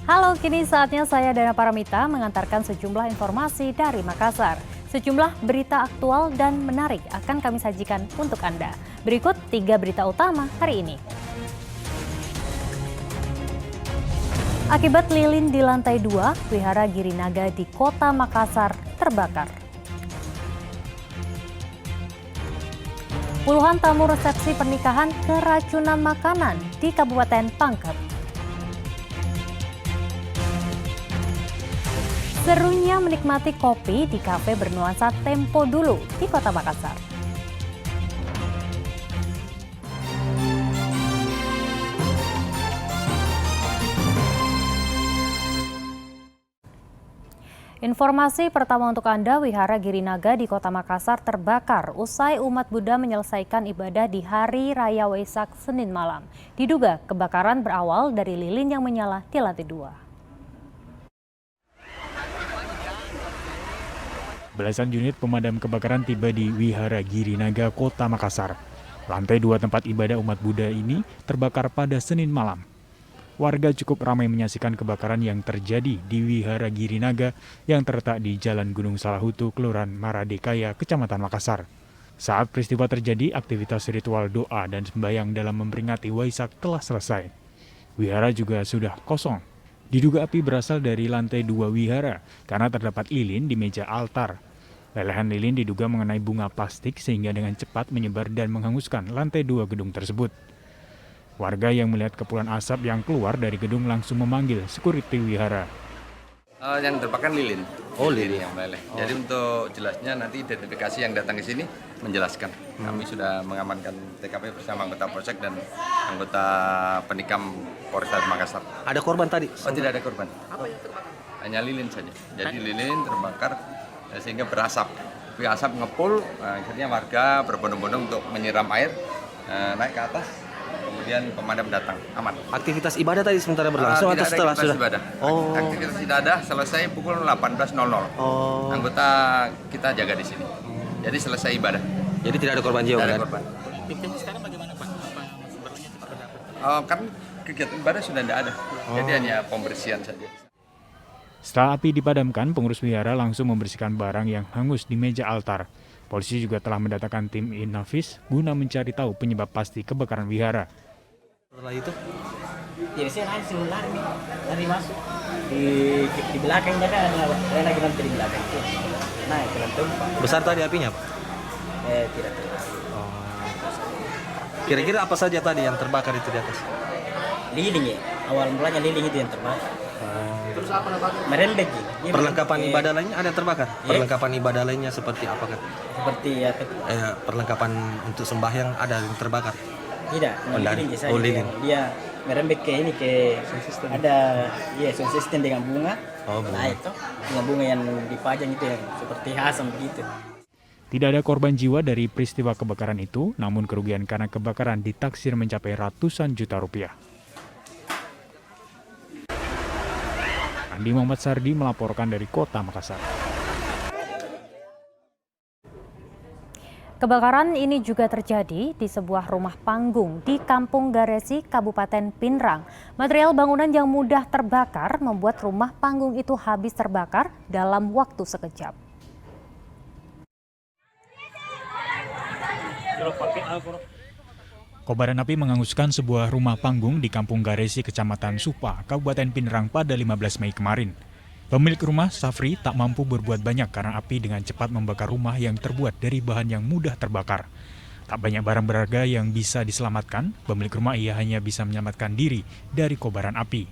Halo, kini saatnya saya Dana Paramita mengantarkan sejumlah informasi dari Makassar. Sejumlah berita aktual dan menarik akan kami sajikan untuk Anda. Berikut 3 berita utama hari ini. Akibat lilin di lantai 2, Wihara Girinaga di Kota Makassar terbakar. Puluhan tamu resepsi pernikahan keracunan makanan di Kabupaten Pangkep. Serunya menikmati kopi di kafe bernuansa Tempo Dulu di Kota Makassar. Informasi pertama untuk Anda, Wihara Girinaga di Kota Makassar terbakar usai umat Buddha menyelesaikan ibadah di Hari Raya Waisak Senin malam. Diduga kebakaran berawal dari lilin yang menyala di lantai 2. Belasan unit pemadam kebakaran tiba di Wihara Girinaga, Kota Makassar. Lantai 2 tempat ibadah umat Buddha ini terbakar pada Senin malam. Warga cukup ramai menyaksikan kebakaran yang terjadi di Wihara Girinaga yang terletak di Jalan Gunung Salahutu, Kelurahan Maradekaya, Kecamatan Makassar. Saat peristiwa terjadi, aktivitas ritual doa dan sembahyang dalam memperingati Waisak telah selesai. Wihara juga sudah kosong. Diduga api berasal dari lantai 2 wihara karena terdapat lilin di meja altar. Lelehan lilin diduga mengenai bunga plastik sehingga dengan cepat menyebar dan menghanguskan lantai 2 gedung tersebut. Warga yang melihat kepulan asap yang keluar dari gedung langsung memanggil security wihara. Yang terbakar lilin. Oh, lilin yang meleleh. Jadi untuk jelasnya nanti identifikasi yang datang ke sini menjelaskan. Kami sudah mengamankan TKP bersama anggota Polsek dan anggota Penikam Polrestabes Makassar. Ada korban tadi? Oh, tidak ada korban. Apa yang terbakar? Hanya lilin saja. Jadi lilin terbakar sehingga berasap. Tapi asap ngepul, akhirnya warga berbondong-bondong untuk menyiram air, naik ke atas. Kemudian pemadam datang, aman. Aktivitas ibadah tadi sementara berlangsung atau setelah sudah? Ibadah. Oh. Aktivitas ibadah selesai pukul 18.00. Oh. Anggota kita jaga di sini. Jadi selesai ibadah. Jadi tidak ada korban jiwa Tidak ada kan? korban. Aktivitas sekarang bagaimana Pak? Apa sebenarnya cepat berdapat? Kan kegiatan ibadah sudah tidak ada. Jadi hanya pembersihan saja. Setelah api dipadamkan, pengurus wihara langsung membersihkan barang yang hangus di meja altar. Polisi juga telah mendatangkan tim Inavis guna mencari tahu penyebab pasti kebakaran wihara. Setelah itu? Jadi saya langsung lari masuk di belakang ada lagi nanti di belakang itu. Nah, itu lantai 4. Besar tadi apinya, Pak? Tidak terlalu. Kira-kira apa saja tadi yang terbakar itu di atas? Lilin ya. Awal mulanya lilin itu yang terbakar. Terus apa namanya? Merembek. Perlengkapan ibadah lainnya ada yang terbakar? Perlengkapan ibadah lainnya seperti apa kan? Seperti ya. Perlengkapan untuk sembahyang ada yang terbakar? Tidak. Lilin saja. Oh, lilin. Dia merembek ke ini ke ada sound system dengan bunga. Oh, bunga. Nah itu dengan bunga yang dipajang itu yang seperti hasam begitu. Tidak ada korban jiwa dari peristiwa kebakaran itu, namun kerugian karena kebakaran ditaksir mencapai ratusan juta rupiah. Andi Muhammad Sardi melaporkan dari Kota Makassar. Kebakaran ini juga terjadi di sebuah rumah panggung di Kampung Garesi, Kabupaten Pinrang. Material bangunan yang mudah terbakar membuat rumah panggung itu habis terbakar dalam waktu sekejap. Kobaran api menghanguskan sebuah rumah panggung di Kampung Garesi, Kecamatan Supa, Kabupaten Pinrang pada 15 Mei kemarin. Pemilik rumah, Safri, tak mampu berbuat banyak karena api dengan cepat membakar rumah yang terbuat dari bahan yang mudah terbakar. Tak banyak barang berharga yang bisa diselamatkan, pemilik rumah ia hanya bisa menyelamatkan diri dari kobaran api.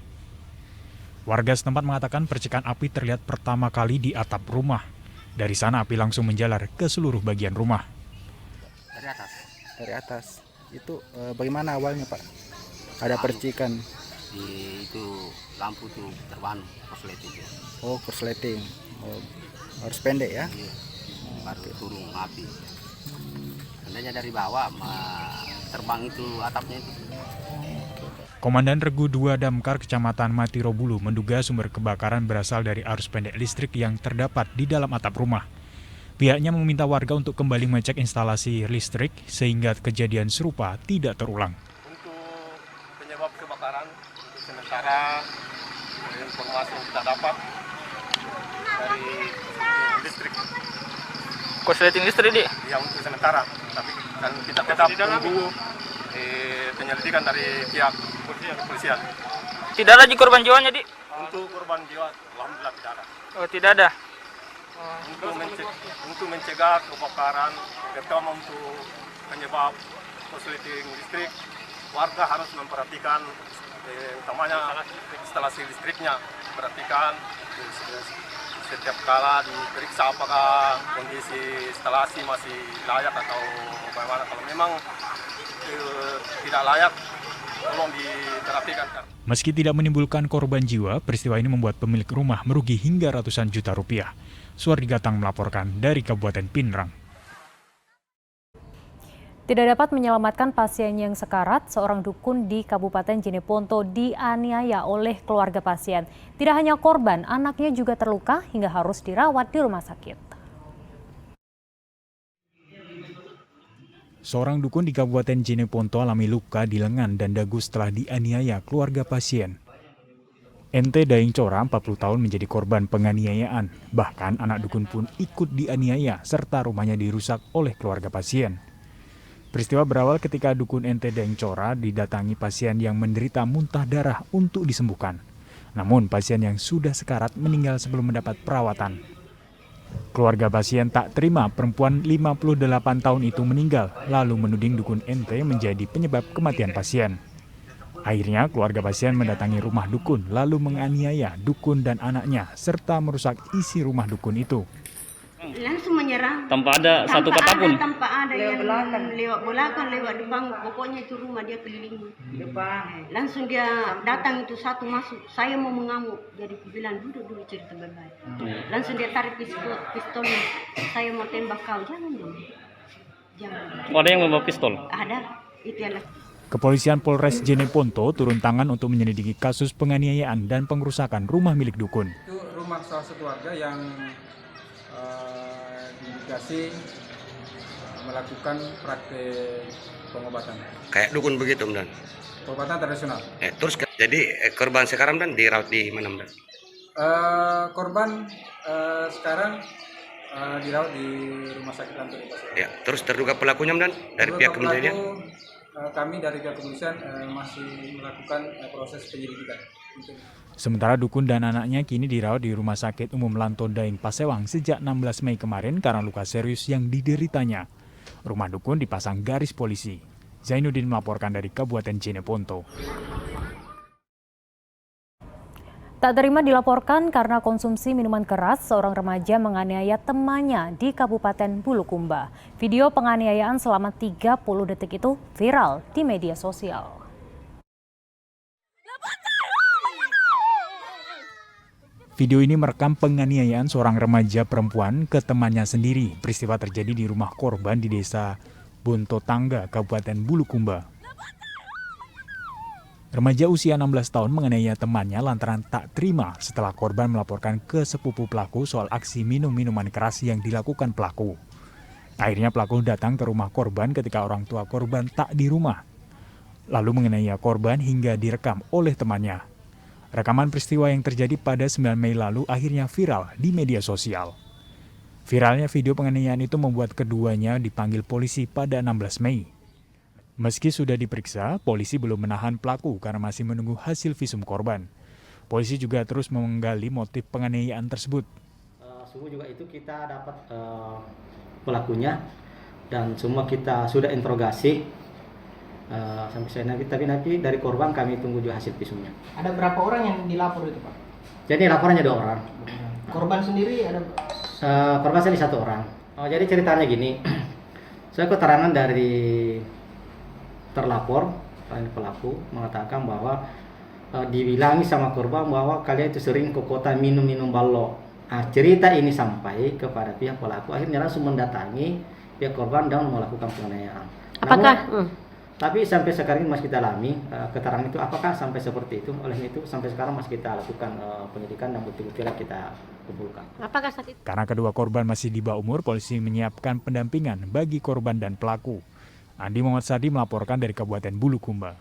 Warga setempat mengatakan percikan api terlihat pertama kali di atap rumah. Dari sana api langsung menjalar ke seluruh bagian rumah. Dari atas. Itu bagaimana awalnya, Pak? Ada percikan. Itu lampu tuh terbang korsleting. Oh, korsleting. Oh, harus pendek ya? Iya. Baru turun api. Seandainya dari bawah terbang itu atapnya itu. Komandan Regu 2 Damkar Kecamatan Matirobulu menduga sumber kebakaran berasal dari arus pendek listrik yang terdapat di dalam atap rumah. Pihaknya meminta warga untuk kembali mengecek instalasi listrik sehingga kejadian serupa tidak terulang. Untuk penyebab kebakaran, untuk sementara korsleting listrik, Dik? Ya, untuk sementara. Tapi kan kita tetap tunggu penyelidikan dari pihak kepolisian. Tidak ada korban jiwanya, Dik? Untuk korban jiwa, alhamdulillah tidak ada. Oh, tidak ada. Untuk mencegah kebakaran, terutama untuk penyebab korsleting listrik, warga harus memperhatikan utamanya instalasi listriknya, perhatikan setiap kala diperiksa apakah kondisi instalasi masih layak atau bagaimana. Kalau memang tidak layak, tolong diperhatikan. Meski tidak menimbulkan korban jiwa, peristiwa ini membuat pemilik rumah merugi hingga ratusan juta rupiah. Suardi Gatang melaporkan dari Kabupaten Pinrang. Tidak dapat menyelamatkan pasien yang sekarat, seorang dukun di Kabupaten Jeneponto dianiaya oleh keluarga pasien. Tidak hanya korban, anaknya juga terluka hingga harus dirawat di rumah sakit. Seorang dukun di Kabupaten Jeneponto alami luka di lengan dan dagu setelah dianiaya keluarga pasien. Ente Daeng Cora, 40 tahun, menjadi korban penganiayaan. Bahkan anak dukun pun ikut dianiaya serta rumahnya dirusak oleh keluarga pasien. Peristiwa berawal ketika dukun Ente Daeng Cora didatangi pasien yang menderita muntah darah untuk disembuhkan. Namun pasien yang sudah sekarat meninggal sebelum mendapat perawatan. Keluarga pasien tak terima perempuan 58 tahun itu meninggal, lalu menuding dukun Ente menjadi penyebab kematian pasien. Akhirnya keluarga pasien mendatangi rumah dukun lalu menganiaya dukun dan anaknya serta merusak isi rumah dukun itu. Langsung menyerang. Tanpa ada satu kata pun. Tanpa ada yang lewat belakang, lewat depan. Pokoknya itu rumah dia keliling. Depan. Langsung dia datang itu satu masuk. Saya mau mengamuk. Jadi aku bilang duduk dulu cerita baik-baik. Langsung dia tarik pistolnya. Saya mau tembak kau. Jangan dulu. Jangan. Ada yang membawa pistol? Ada. Itu adalah. Kepolisian Polres Jeneponto turun tangan untuk menyelidiki kasus penganiayaan dan pengrusakan rumah milik dukun. Itu rumah salah satu warga yang diindikasi melakukan praktek pengobatan. Kayak dukun begitu, Dan? Pengobatan tradisional. Terus jadi korban sekarang Dan dirawat di mana, Dan? Korban sekarang dirawat di rumah sakit Lanto di Pasir. Ya, terus terduga pelakunya, Dan, dari pihak kepolisian? Kami dari pihak kepolisian masih melakukan proses penyelidikan. Sementara dukun dan anaknya kini dirawat di Rumah Sakit Umum Lanto Daeng Pasewang sejak 16 Mei kemarin karena luka serius yang dideritanya. Rumah dukun dipasang garis polisi. Zainuddin melaporkan dari Kabupaten Jeneponto. Tak terima dilaporkan karena konsumsi minuman keras, seorang remaja menganiaya temannya di Kabupaten Bulukumba. Video penganiayaan selama 30 detik itu viral di media sosial. Video ini merekam penganiayaan seorang remaja perempuan ke temannya sendiri. Peristiwa terjadi di rumah korban di desa Bonto Tangga, Kabupaten Bulukumba. Remaja usia 16 tahun menganiaya temannya lantaran tak terima setelah korban melaporkan ke sepupu pelaku soal aksi minum minuman keras yang dilakukan pelaku. Akhirnya pelaku datang ke rumah korban ketika orang tua korban tak di rumah. Lalu menganiaya korban hingga direkam oleh temannya. Rekaman peristiwa yang terjadi pada 9 Mei lalu akhirnya viral di media sosial. Viralnya video penganiayaan itu membuat keduanya dipanggil polisi pada 16 Mei. Meski sudah diperiksa, polisi belum menahan pelaku karena masih menunggu hasil visum korban. Polisi juga terus menggali motif penganiayaan tersebut. Semua juga itu kita dapat pelakunya dan semua kita sudah interogasi sampai saya tapi dari korban kami tunggu juga hasil visumnya. Ada berapa orang yang dilapor itu, Pak? Jadi laporannya 2 orang. Korban sendiri ada? Korban sendiri 1 orang. Jadi ceritanya gini, saya keterangan dari terlapor, pelaku mengatakan bahwa dibilangi sama korban bahwa kalian itu sering ke kota minum-minum balok. Cerita ini sampai kepada pihak pelaku, akhirnya langsung mendatangi pihak korban dan melakukan penganiayaan. Apakah? Tapi sampai sekarang masih kita alami keterangan itu apakah sampai seperti itu. Oleh itu sampai sekarang masih kita lakukan penyidikan dan bukti-bukti yang kita kumpulkan. Apakah saat itu? Karena kedua korban masih di bawah umur, polisi menyiapkan pendampingan bagi korban dan pelaku. Andi Muhammad Sadi melaporkan dari Kabupaten Bulukumba.